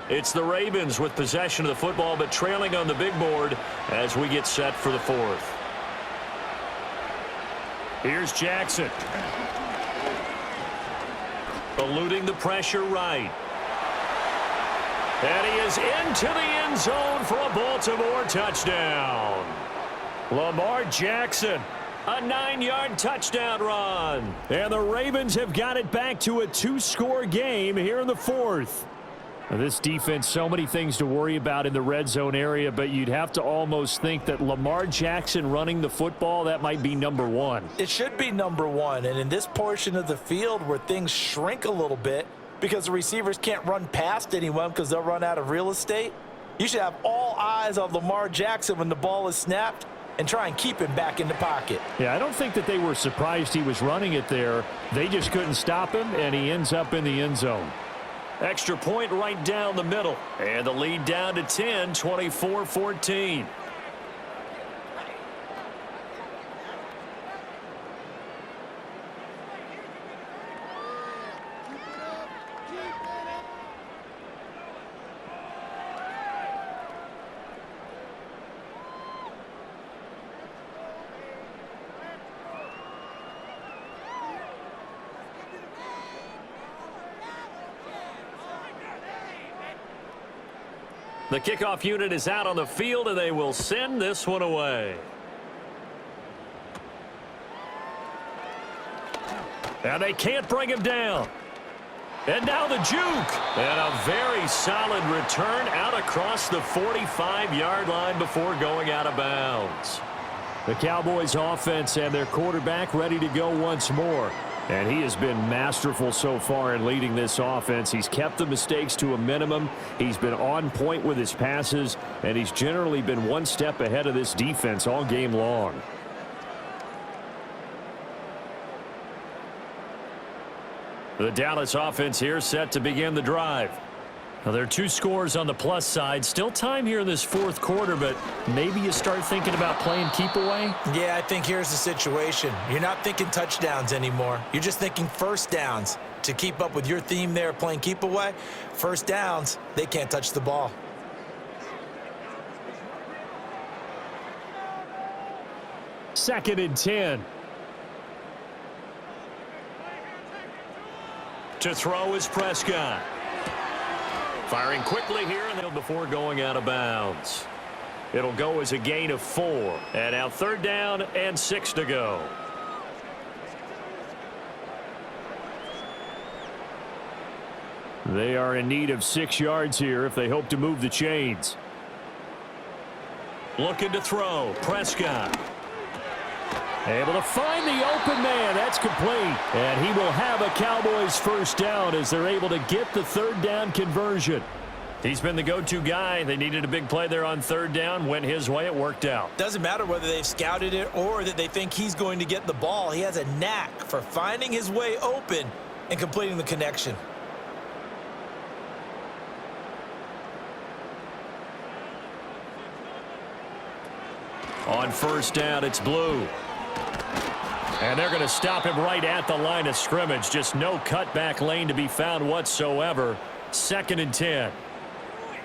It's the Ravens with possession of the football, but trailing on the big board as we get set for the 4th. Here's Jackson. Eluding the pressure right. And he is into the end zone for a Baltimore touchdown. Lamar Jackson. A 9-yard touchdown run. And the Ravens have got it back to a 2-score game here in the 4th. Now, this defense, so many things to worry about in the red zone area, but you'd have to almost think that Lamar Jackson running the football, that might be number 1. It should be number 1, and in this portion of the field where things shrink a little bit because the receivers can't run past anyone because they'll run out of real estate, you should have all eyes on Lamar Jackson when the ball is snapped and try and keep him back in the pocket. Yeah, I don't think that they were surprised he was running it there. They just couldn't stop him, and he ends up in the end zone. Extra point right down the middle. And the lead down to 10, 24-14. The kickoff unit is out on the field, and they will send this one away. And they can't bring him down. And now the juke. And a very solid return out across the 45-yard line before going out of bounds. The Cowboys offense and their quarterback ready to go once more. And he has been masterful so far in leading this offense. He's kept the mistakes to a minimum. He's been on point with his passes, and he's generally been one step ahead of this defense all game long. The Dallas offense here set to begin the drive. Now, there are 2 scores on the plus side. Still time here in this fourth quarter, but maybe you start thinking about playing keep away? Yeah, I think here's the situation. You're not thinking touchdowns anymore. You're just thinking first downs. To keep up with your theme there, playing keep away, first downs, they can't touch the ball. Second and 10. To throw is Prescott. Firing quickly here and before going out of bounds. It'll go as a gain of 4. And now 3rd down and 6 to go. They are in need of 6 yards here if they hope to move the chains. Looking to throw. Prescott. Able to find the open man. That's complete. And he will have a Cowboys first down as they're able to get the 3rd down conversion. He's been the go-to guy. They needed a big play there on 3rd down. Went his way. It worked out. Doesn't matter whether they've scouted it or that they think he's going to get the ball. He has a knack for finding his way open and completing the connection. On 1st down, it's Blue. And they're going to stop him right at the line of scrimmage. Just no cutback lane to be found whatsoever. 2nd and 10.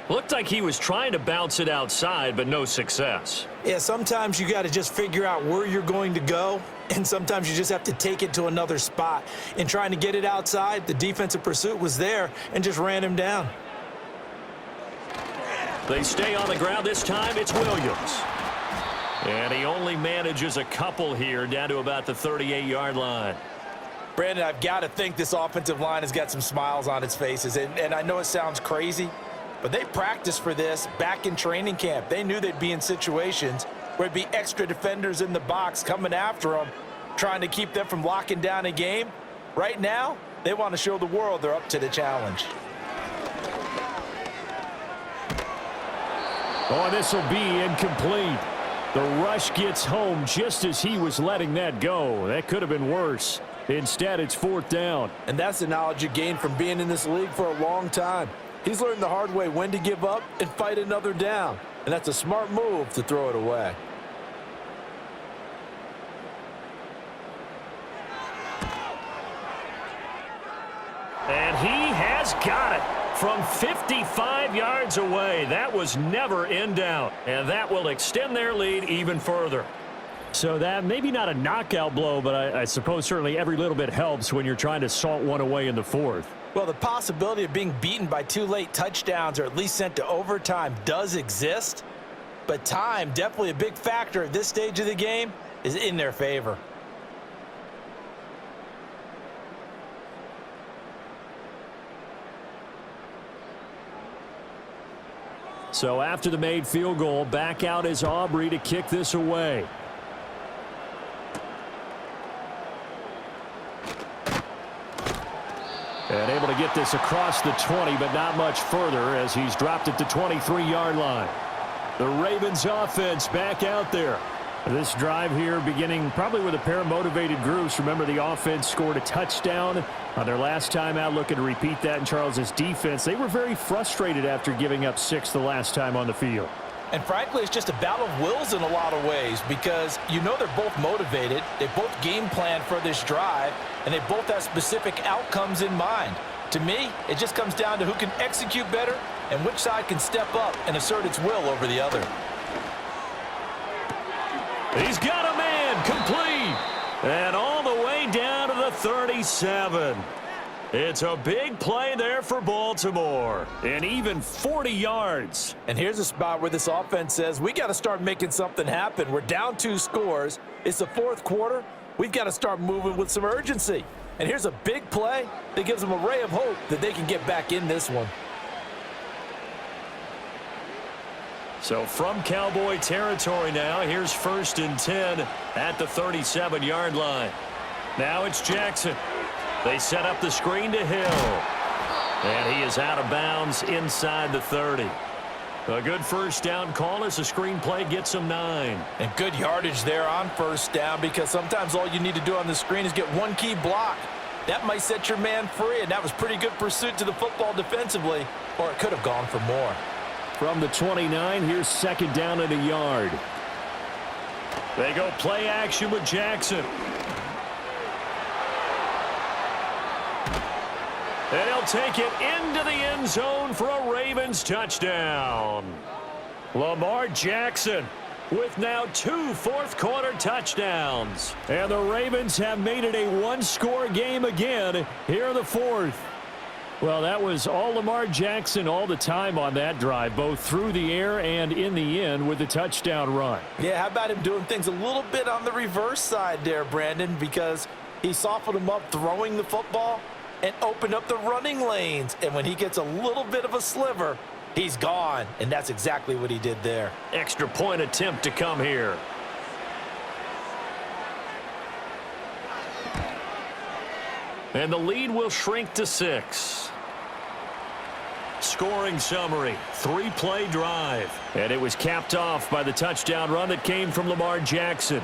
Looked like he was trying to bounce it outside, but no success. Yeah, sometimes you got to just figure out where you're going to go, and sometimes you just have to take it to another spot. In trying to get it outside, the defensive pursuit was there and just ran him down. They stay on the ground this time. It's Williams. And he only manages a couple here down to about the 38-yard line. Brandon, I've got to think this offensive line has got some smiles on its faces. And I know it sounds crazy, but they practiced for this back in training camp. They knew they'd be in situations where it'd be extra defenders in the box coming after them, trying to keep them from locking down a game. Right now, they want to show the world they're up to the challenge. Oh, this will be incomplete. The rush gets home just as he was letting that go. That could have been worse. Instead, it's 4th down. And that's the knowledge you gain from being in this league for a long time. He's learned the hard way when to give up and fight another down. And that's a smart move to throw it away. And he has got it from 55 yards away. That was never in doubt. And that will extend their lead even further. So that maybe not a knockout blow, but I suppose certainly every little bit helps when you're trying to salt one away in the 4th. Well, the possibility of being beaten by 2 late touchdowns or at least sent to overtime does exist. But time, definitely a big factor at this stage of the game, is in their favor. So after the made field goal, back out is Aubrey to kick this away. And able to get this across the 20, but not much further as he's dropped it to 23-yard line. The Ravens offense back out there. This drive here beginning probably with a pair of motivated groups. Remember, the offense scored a touchdown on their last time out, looking to repeat that in Charles's defense. They were very frustrated after giving up 6 the last time on the field. And frankly, it's just a battle of wills in a lot of ways because you know they're both motivated. They both game plan for this drive, and they both have specific outcomes in mind. To me, it just comes down to who can execute better and which side can step up and assert its will over the other. He's got a man, complete, and all the way down to the 37. It's a big play there for Baltimore, and even 40 yards. And here's a spot where this offense says, we got to start making something happen. We're down 2 scores. It's the 4th quarter. We've got to start moving with some urgency. And here's a big play that gives them a ray of hope that they can get back in this one. So from Cowboy territory now, here's 1st and 10 at the 37-yard line. Now it's Jackson. They set up the screen to Hill. And he is out of bounds inside the 30. A good first down call as the screen play gets him 9. And good yardage there on first down because sometimes all you need to do on the screen is get one key block. That might set your man free, and that was pretty good pursuit to the football defensively, or it could have gone for more. From the 29, here's 2nd down and a yard. They go play action with Jackson. And he'll take it into the end zone for a Ravens touchdown. Lamar Jackson with now 2 fourth-quarter touchdowns. And the Ravens have made it a 1-score game again here in the 4th. Well, that was all Lamar Jackson all the time on that drive, both through the air and in the end with the touchdown run. Yeah, how about him doing things a little bit on the reverse side there, Brandon, because he softened him up throwing the football and opened up the running lanes. And when he gets a little bit of a sliver, he's gone. And that's exactly what he did there. Extra point attempt to come here. And the lead will shrink to 6. Scoring summary, 3-play drive. And it was capped off by the touchdown run that came from Lamar Jackson.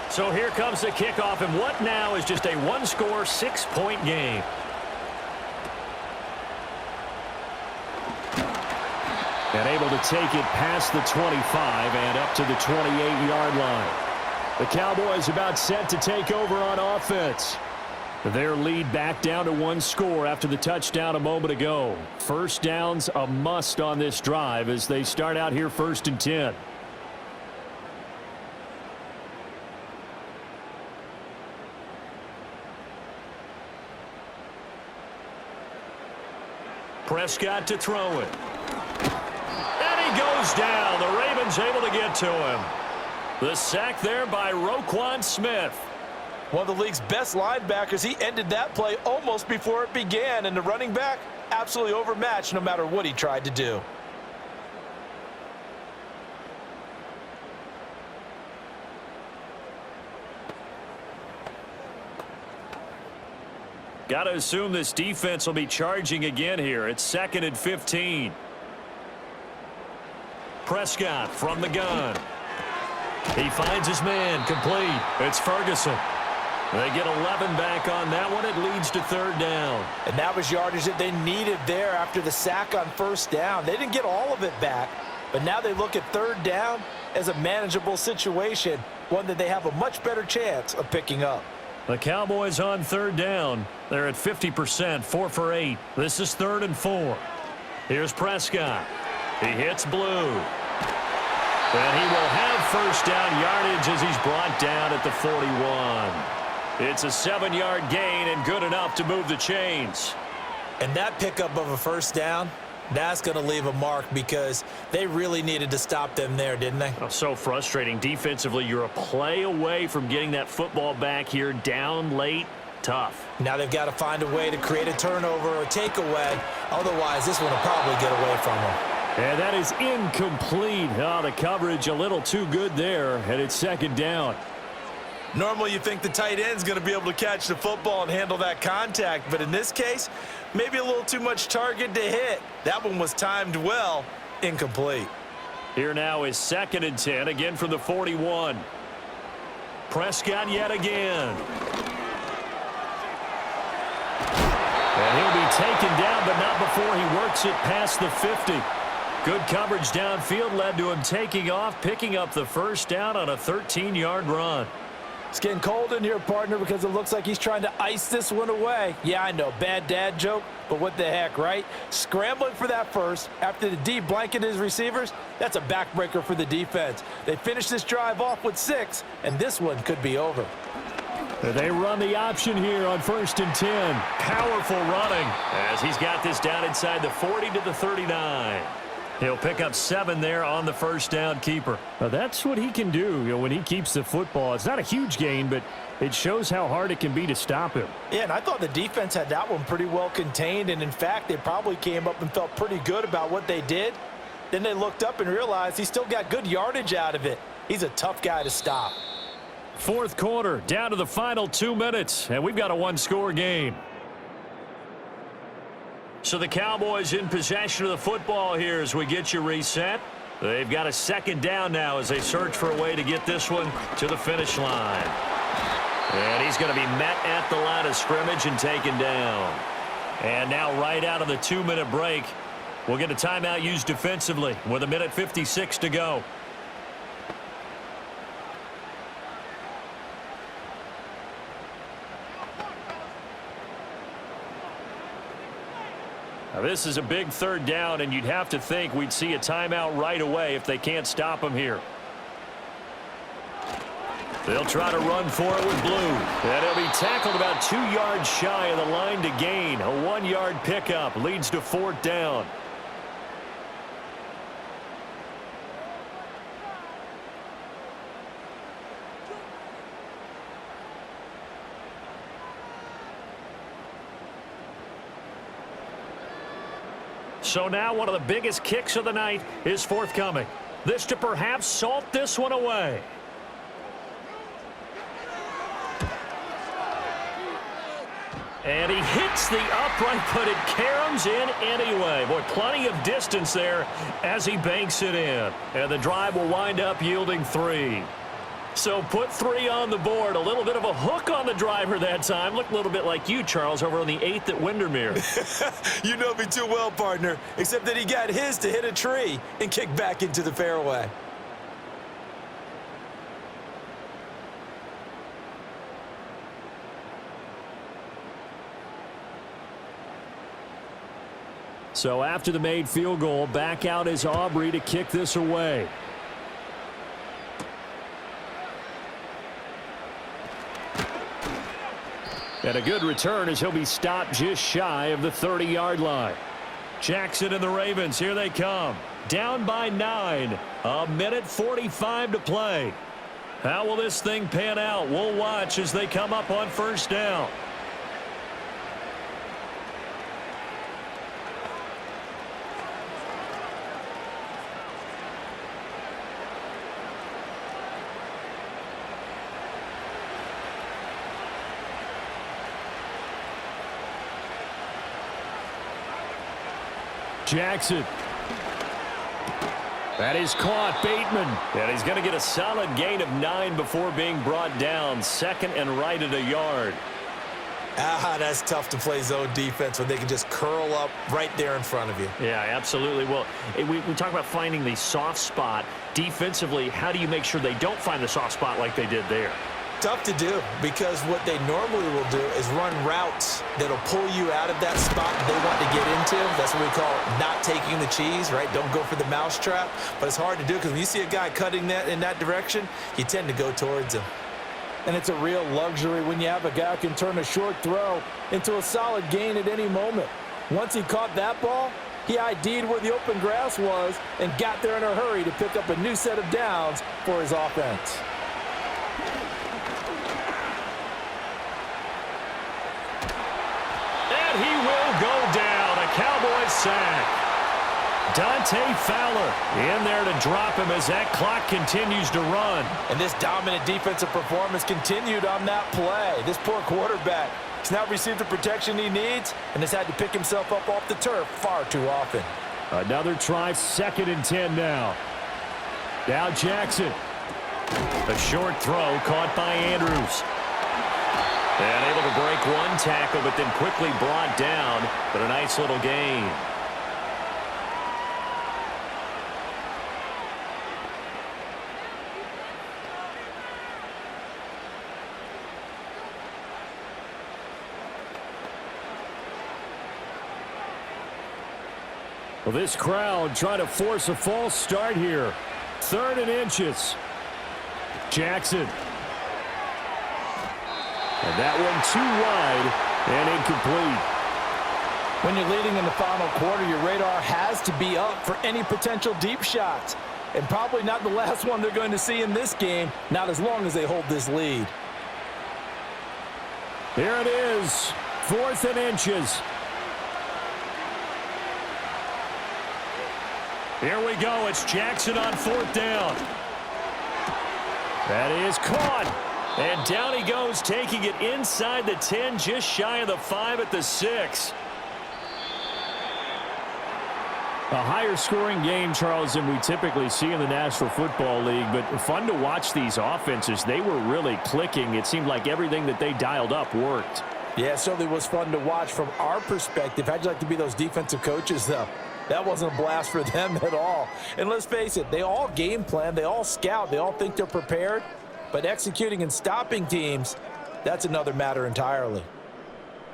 So here comes the kickoff, and what now is just a 1-score, 6-point game. And able to take it past the 25 and up to the 28-yard line. The Cowboys about set to take over on offense. Their lead back down to 1 score after the touchdown a moment ago. First down's a must on this drive as they start out here 1st and 10. Prescott to throw it. And he goes down. The Ravens able to get to him. The sack there by Roquan Smith. One of the league's best linebackers. He ended that play almost before it began. And the running back, absolutely overmatched no matter what he tried to do. Got to assume this defense will be charging again here. It's 2nd and 15. Prescott from the gun. He finds his man, complete. It's Ferguson. They get 11 back on that one. It leads to 3rd down. And that was yardage that they needed there after the sack on 1st down. They didn't get all of it back, but now they look at 3rd down as a manageable situation, one that they have a much better chance of picking up. The Cowboys on 3rd down. They're at 50%, 4 for 8. This is 3rd and 4. Here's Prescott. He hits blue. And he will have 1st down yardage as he's brought down at the 41. It's a 7-yard gain and good enough to move the chains. And that pickup of a 1st down, That's going to leave a mark because they really needed to stop them there, didn't they? Oh, so frustrating. Defensively, you're a play away from getting that football back here, down late. Tough. Now they've got to find a way to create a turnover or takeaway. Otherwise, this one will probably get away from them. And that is incomplete. Oh, the coverage a little too good there, and it's second down. Normally you think the tight end's going to be able to catch the football and handle that contact, but in this case, maybe a little too much target to hit. That one was timed well, incomplete. Here now is 2nd and 10, again from the 41. Prescott yet again. And he'll be taken down, but not before he works it past the 50. Good coverage downfield led to him taking off, picking up the first down on a 13-yard run. It's getting cold in here, partner, because it looks like he's trying to ice this one away. Yeah, I know, bad dad joke, but what the heck, right? Scrambling for that first after the D blanketed his receivers, that's a backbreaker for the defense. They finished this drive off with 6, and this one could be over. They run the option here on 1st and 10. Powerful running as he's got this down inside the 40 to the 39. He'll pick up 7 there on the first down keeper. Now that's what he can do, when he keeps the football. It's not a huge gain, but it shows how hard it can be to stop him. Yeah, and I thought the defense had that one pretty well contained, and in fact, they probably came up and felt pretty good about what they did. Then they looked up and realized he still got good yardage out of it. He's a tough guy to stop. 4th quarter, down to the final 2 minutes, and we've got a one-score game. So the Cowboys in possession of the football here as we get you reset. They've got a 2nd down now as they search for a way to get this one to the finish line. And he's going to be met at the line of scrimmage and taken down. And now right out of the 2-minute break, we'll get a timeout used defensively with 1:56 to go. Now this is a big 3rd down, and you'd have to think we'd see a timeout right away if they can't stop him here. They'll try to run for it with blue. And he'll be tackled about 2 yards shy of the line to gain. A 1-yard pickup leads to 4th down. So now one of the biggest kicks of the night is forthcoming. This to perhaps salt this one away. And he hits the upright, but it caroms in anyway. Boy, plenty of distance there as he banks it in. And the drive will wind up yielding 3. So put 3 on the board. A little bit of a hook on the driver that time. Looked a little bit like you, Charles, over on the 8th at Windermere. You know me too well, partner, except that he got his to hit a tree and kick back into the fairway. So after the made field goal, back out is Aubrey to kick this away. And a good return as he'll be stopped just shy of the 30-yard line. Jackson and the Ravens, here they come. Down by 9. 1:45 to play. How will this thing pan out? We'll watch as they come up on 1st down. Jackson. That is caught. Bateman. And he's going to get a solid gain of 9 before being brought down. 2nd and right at a yard. That's tough to play zone defense when they can just curl up right there in front of you. Yeah, absolutely. Well, we talk about finding the soft spot. Defensively, how do you make sure they don't find the soft spot like they did there? Tough to do, because what they normally will do is run routes that'll pull you out of that spot they want to get into. That's what we call not taking the cheese, right? Don't go for the mousetrap. But it's hard to do because when you see a guy cutting that in that direction, you tend to go towards him. And it's a real luxury when you have a guy who can turn a short throw into a solid gain at any moment. Once he caught that ball, He ID'd where the open grass was and got there in a hurry to pick up a new set of downs for his offense. And he will go down. A Cowboys sack. Dante Fowler in there to drop him as that clock continues to run. And this dominant defensive performance continued on that play. This poor quarterback has now received the protection he needs and has had to pick himself up off the turf far too often. Another try, 2nd and 10 now. Now Jackson. A short throw caught by Andrews. And able to break one tackle, but then quickly brought down. But a nice little gain. Well, this crowd trying to force a false start here. 3rd and inches. Jackson. And that one too wide and incomplete. When you're leading in the final quarter, your radar has to be up for any potential deep shots. And probably not the last one they're going to see in this game, not as long as they hold this lead. Here it is. 4th and inches. Here we go. It's Jackson on 4th down. That is caught. And down he goes, taking it inside the 10, just shy of the 5 at the 6. A higher scoring game, Charles, than we typically see in the National Football League, but fun to watch these offenses. They were really clicking. It seemed like everything that they dialed up worked. Yeah, it certainly was fun to watch from our perspective. How'd you like to be those defensive coaches, though? That wasn't a blast for them at all. And let's face it, they all game plan, they all scout, they all think they're prepared. But executing and stopping teams, that's another matter entirely.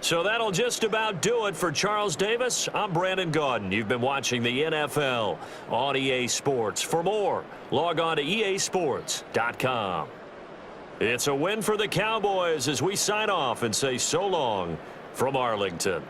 So that'll just about do it for Charles Davis. I'm Brandon Gaudin. You've been watching the NFL on EA Sports. For more, log on to easports.com. It's a win for the Cowboys as we sign off and say so long from Arlington.